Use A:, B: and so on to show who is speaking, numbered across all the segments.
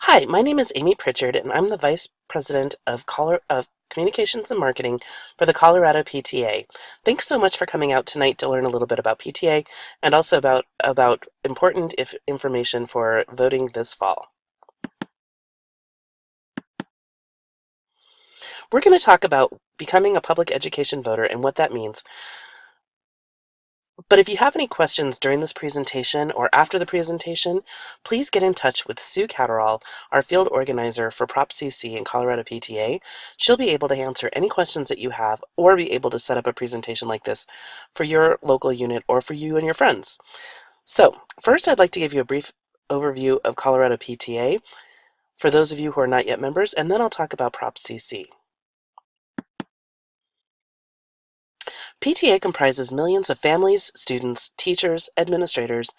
A: Hi, my name is Amy Pritchard, and I'm the Vice President of Communications and Marketing for the Colorado PTA. Thanks so much for coming out tonight to learn a little bit about PTA and also about important information for voting this fall. We're going to talk about becoming a public education voter and what that means. But if you have any questions during this presentation or after the presentation, please get in touch with Sue Catterall, our field organizer for Prop CC in Colorado PTA. She'll be able to answer any questions that you have or be able to set up a presentation like this for your local unit or for you and your friends. So, first I'd like to give you a brief overview of Colorado PTA for those of you who are not yet members, and then I'll talk about Prop CC. PTA comprises millions of families, students, teachers, administrators,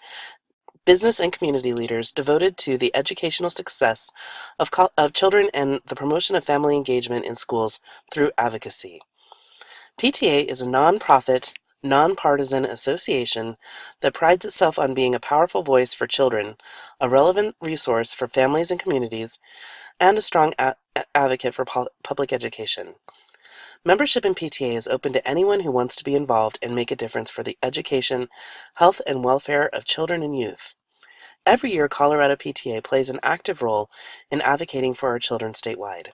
A: business and community leaders devoted to the educational success of children and the promotion of family engagement in schools through advocacy. PTA is a nonprofit, nonpartisan association that prides itself on being a powerful voice for children, a relevant resource for families and communities, and a strong advocate for public education. Membership in PTA is open to anyone who wants to be involved and make a difference for the education, health, and welfare of children and youth. Every year, Colorado PTA plays an active role in advocating for our children statewide.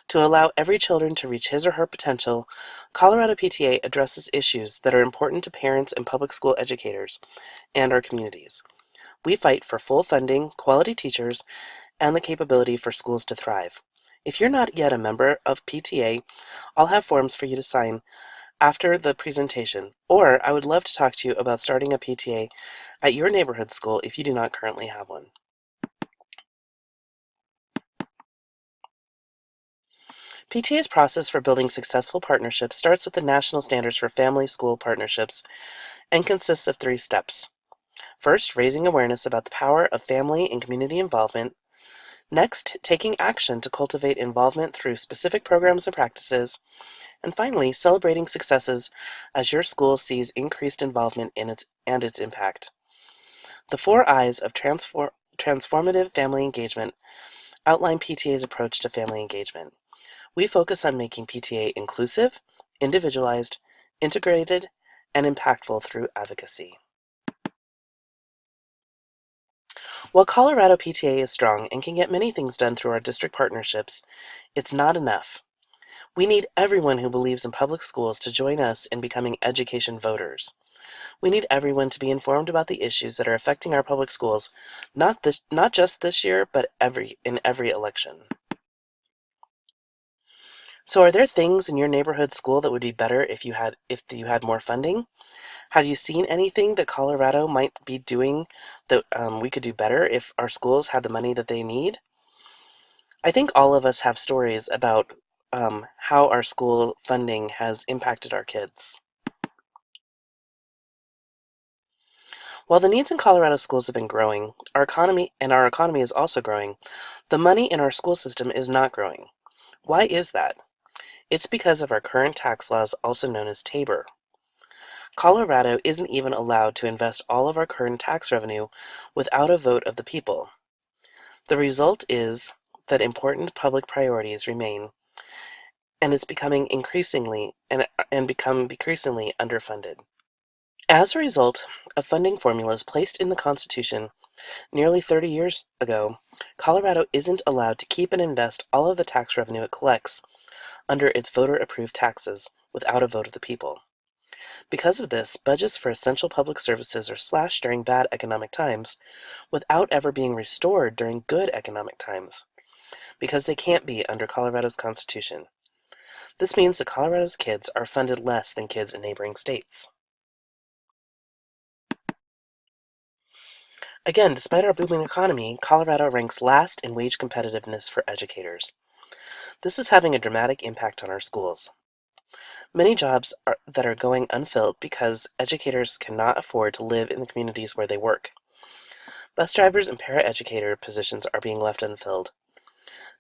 A: To allow every child to reach his or her potential, Colorado PTA addresses issues that are important to parents and public school educators and our communities. We fight for full funding, quality teachers, and the capability for schools to thrive. If you're not yet a member of PTA, I'll have forms for you to sign after the presentation, or I would love to talk to you about starting a PTA at your neighborhood school if you do not currently have one. PTA's process for building successful partnerships starts with the National Standards for Family School Partnerships and consists of 3 steps. First, raising awareness about the power of family and community involvement. Next, taking action to cultivate involvement through specific programs and practices. And finally, celebrating successes as your school sees increased involvement in its impact. The 4 I's of transformative family engagement outline PTA's approach to family engagement. We focus on making PTA inclusive, individualized, integrated, and impactful through advocacy. While Colorado PTA is strong and can get many things done through our district partnerships, it's not enough. We need everyone who believes in public schools to join us in becoming education voters. We need everyone to be informed about the issues that are affecting our public schools, not just this year, but in every election. So are there things in your neighborhood school that would be better if you had more funding? Have you seen anything that Colorado might be doing that we could do better if our schools had the money that they need? I think all of us have stories about how our school funding has impacted our kids. While the needs in Colorado schools have been growing, our economy is also growing, the money in our school system is not growing. Why is that? It's because of our current tax laws, also known as TABOR. Colorado isn't even allowed to invest all of our current tax revenue without a vote of the people. The result is that important public priorities remain, and it's becoming increasingly underfunded. As a result of funding formulas placed in the Constitution nearly 30 years ago, Colorado isn't allowed to keep and invest all of the tax revenue it collects under its voter-approved taxes without a vote of the people. Because of this, budgets for essential public services are slashed during bad economic times without ever being restored during good economic times, because they can't be under Colorado's Constitution. This means that Colorado's kids are funded less than kids in neighboring states. Again, despite our booming economy, Colorado ranks last in wage competitiveness for educators. This is having a dramatic impact on our schools. Many jobs that are going unfilled because educators cannot afford to live in the communities where they work. Bus drivers and paraeducator positions are being left unfilled.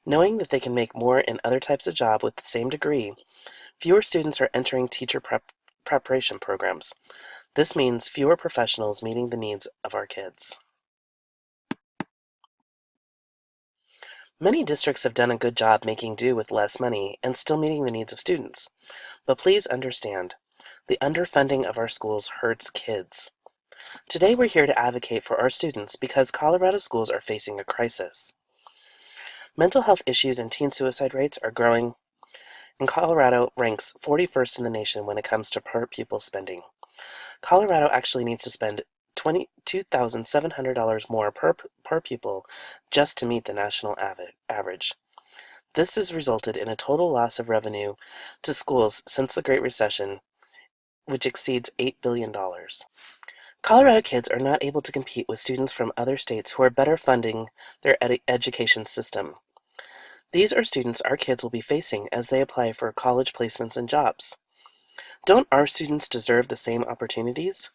A: Knowing that they can make more in other types of job with the same degree, fewer students are entering teacher preparation programs. This means fewer professionals meeting the needs of our kids. Many districts have done a good job making do with less money and still meeting the needs of students. But please understand, the underfunding of our schools hurts kids. Today we're here to advocate for our students because Colorado schools are facing a crisis. Mental health issues and teen suicide rates are growing, and Colorado ranks 41st in the nation when it comes to per pupil spending. Colorado actually needs to spend $22,700 more per pupil just to meet the national average. This has resulted in a total loss of revenue to schools since the Great Recession, which exceeds $8 billion. Colorado kids are not able to compete with students from other states who are better funding their education system. These are students our kids will be facing as they apply for college placements and jobs. Don't our students deserve the same opportunities?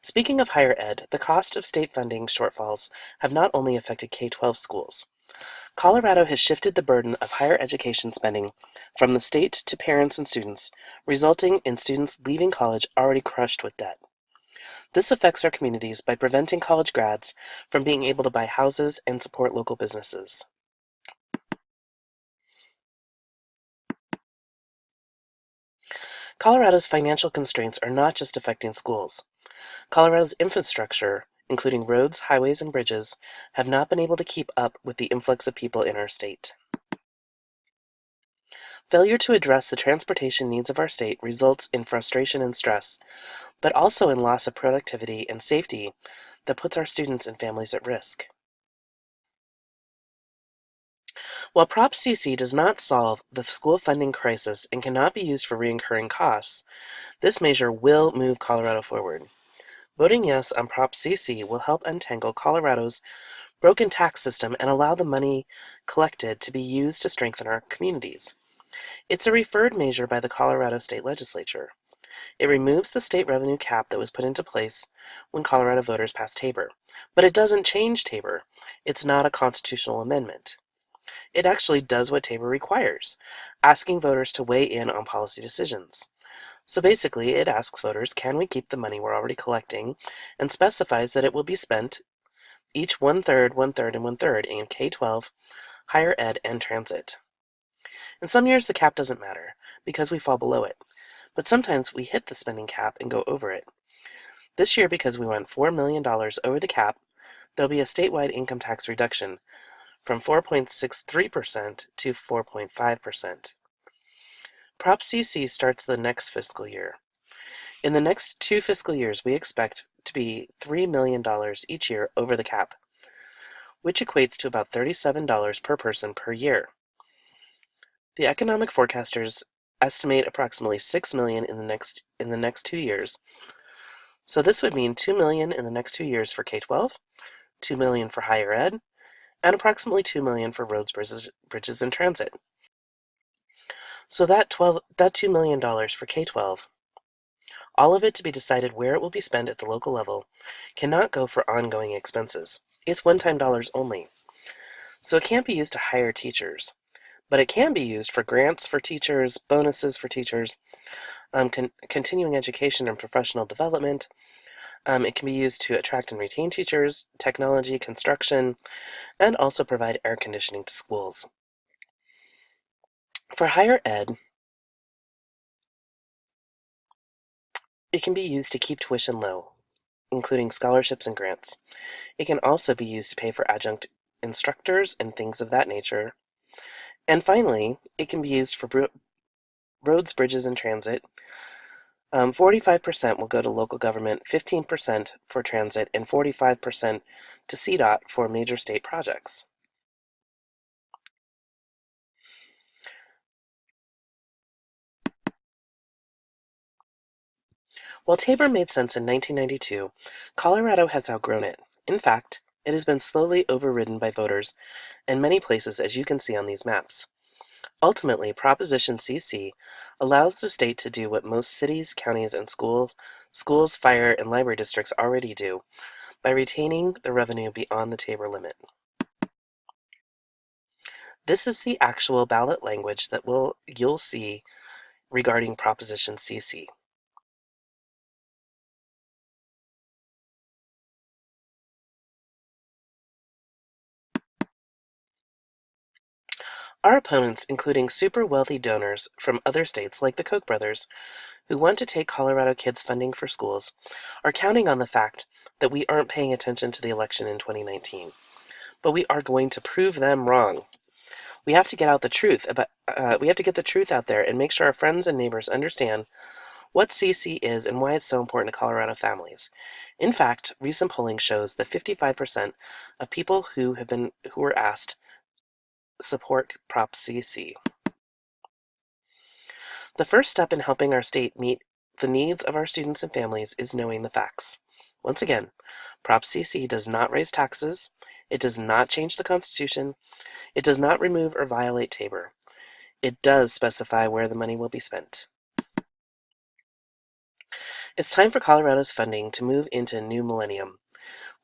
A: Speaking of higher ed, the cost of state funding shortfalls have not only affected K-12 schools. Colorado has shifted the burden of higher education spending from the state to parents and students, resulting in students leaving college already crushed with debt. This affects our communities by preventing college grads from being able to buy houses and support local businesses. Colorado's financial constraints are not just affecting schools. Colorado's infrastructure, including roads, highways, and bridges, have not been able to keep up with the influx of people in our state. Failure to address the transportation needs of our state results in frustration and stress, but also in loss of productivity and safety that puts our students and families at risk. While Prop CC does not solve the school funding crisis and cannot be used for recurring costs, this measure will move Colorado forward. Voting yes on Prop CC will help untangle Colorado's broken tax system and allow the money collected to be used to strengthen our communities. It's a referred measure by the Colorado State Legislature. It removes the state revenue cap that was put into place when Colorado voters passed Tabor. But it doesn't change Tabor. It's not a constitutional amendment. It actually does what Tabor requires, asking voters to weigh in on policy decisions. So basically, it asks voters, can we keep the money we're already collecting, and specifies that it will be spent each one-third, one-third, and one-third in K-12, higher ed, and transit. In some years, the cap doesn't matter, because we fall below it. But sometimes we hit the spending cap and go over it. This year, because we went $4 million over the cap, there'll be a statewide income tax reduction from 4.63% to 4.5%. Prop CC starts the next fiscal year. In the next 2 fiscal years, we expect to be $3 million each year over the cap, which equates to about $37 per person per year. The economic forecasters estimate approximately $6 million in the next 2 years. So this would mean $2 million in the next 2 years for K-12, $2 million for higher ed, and approximately $2 million for roads, bridges, and transit. So that $2 million for K-12, all of it to be decided where it will be spent at the local level, cannot go for ongoing expenses. It's one-time dollars only. So it can't be used to hire teachers, but it can be used for grants for teachers, bonuses for teachers, continuing education and professional development. It can be used to attract and retain teachers, technology, construction, and also provide air conditioning to schools. For higher ed, it can be used to keep tuition low, including scholarships and grants. It can also be used to pay for adjunct instructors and things of that nature. And finally, it can be used for roads, bridges, and transit. 45% will go to local government, 15% for transit, and 45% to CDOT for major state projects. While Tabor made sense in 1992, Colorado has outgrown it. In fact, it has been slowly overridden by voters in many places, as you can see on these maps. Ultimately, Proposition CC allows the state to do what most cities, counties, and schools, fire, and library districts already do by retaining the revenue beyond the Tabor limit. This is the actual ballot language that you'll see regarding Proposition CC. Our opponents, including super wealthy donors from other states like the Koch brothers, who want to take Colorado kids' funding for schools, are counting on the fact that we aren't paying attention to the election in 2019. But we are going to prove them wrong. We have to get out the truth about. We have to get the truth out there and make sure our friends and neighbors understand what CC is and why it's so important to Colorado families. In fact, recent polling shows that 55% of people who were asked support Prop CC. The first step in helping our state meet the needs of our students and families is knowing the facts. Once again, Prop CC does not raise taxes, it does not change the Constitution, it does not remove or violate Tabor. It does specify where the money will be spent. It's time for Colorado's funding to move into a new millennium.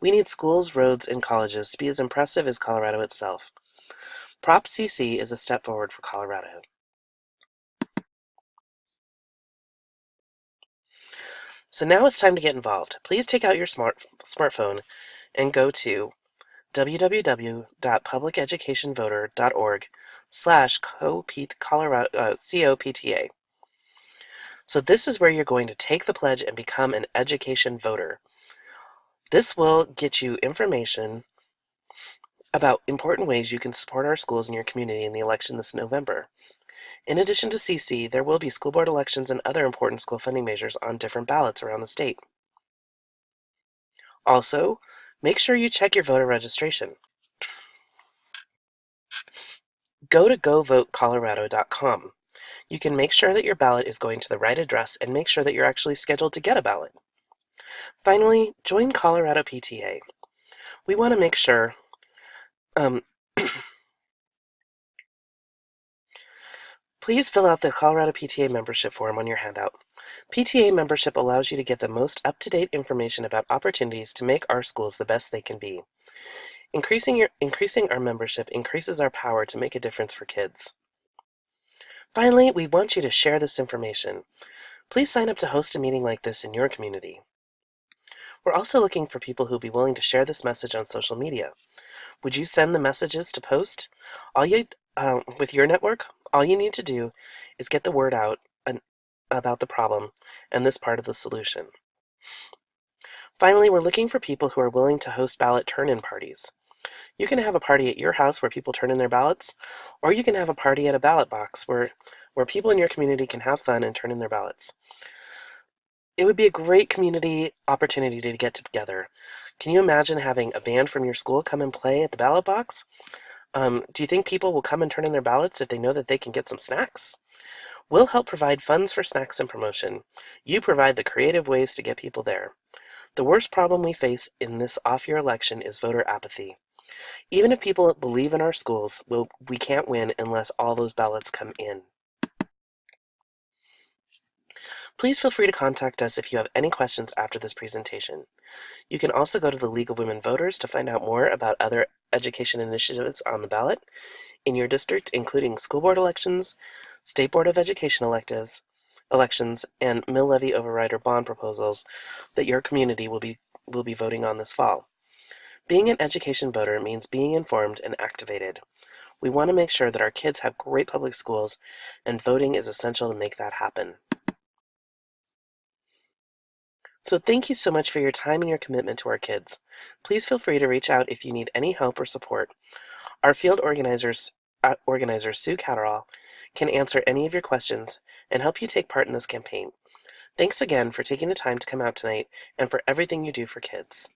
A: We need schools, roads, and colleges to be as impressive as Colorado itself. Prop CC is a step forward for Colorado. So now it's time to get involved. Please take out your smartphone and go to www.publiceducationvoter.org/COPTA. So this is where you're going to take the pledge and become an education voter. This will get you information about important ways you can support our schools and your community in the election this November. In addition to CC, there will be school board elections and other important school funding measures on different ballots around the state. Also, make sure you check your voter registration. Go to govotecolorado.com. You can make sure that your ballot is going to the right address and make sure that you're actually scheduled to get a ballot. Finally, join Colorado PTA. We want to make sure please fill out the Colorado PTA membership form on your handout. PTA membership allows you to get the most up-to-date information about opportunities to make our schools the best they can be. Increasing our membership increases our power to make a difference for kids. Finally, we want you to share this information. Please sign up to host a meeting like this in your community. We're also looking for people who'll be willing to share this message on social media. Would you send the messages to post? With your network, all you need to do is get the word out about the problem and this part of the solution. Finally, we're looking for people who are willing to host ballot turn-in parties. You can have a party at your house where people turn in their ballots, or you can have a party at a ballot box where people in your community can have fun and turn in their ballots. It would be a great community opportunity to get together. Can you imagine having a band from your school come and play at the ballot box? Do you think people will come and turn in their ballots if they know that they can get some snacks? We'll help provide funds for snacks and promotion. You provide the creative ways to get people there. The worst problem we face in this off-year election is voter apathy. Even if people believe in our schools, we can't win unless all those ballots come in. Please feel free to contact us if you have any questions after this presentation. You can also go to the League of Women Voters to find out more about other education initiatives on the ballot in your district, including school board elections, state board of education elections, and mill levy override or bond proposals that your community will be voting on this fall. Being an education voter means being informed and activated. We want to make sure that our kids have great public schools, and voting is essential to make that happen. So thank you so much for your time and your commitment to our kids. Please feel free to reach out if you need any help or support. Our field organizer Sue Catterall can answer any of your questions and help you take part in this campaign. Thanks again for taking the time to come out tonight and for everything you do for kids.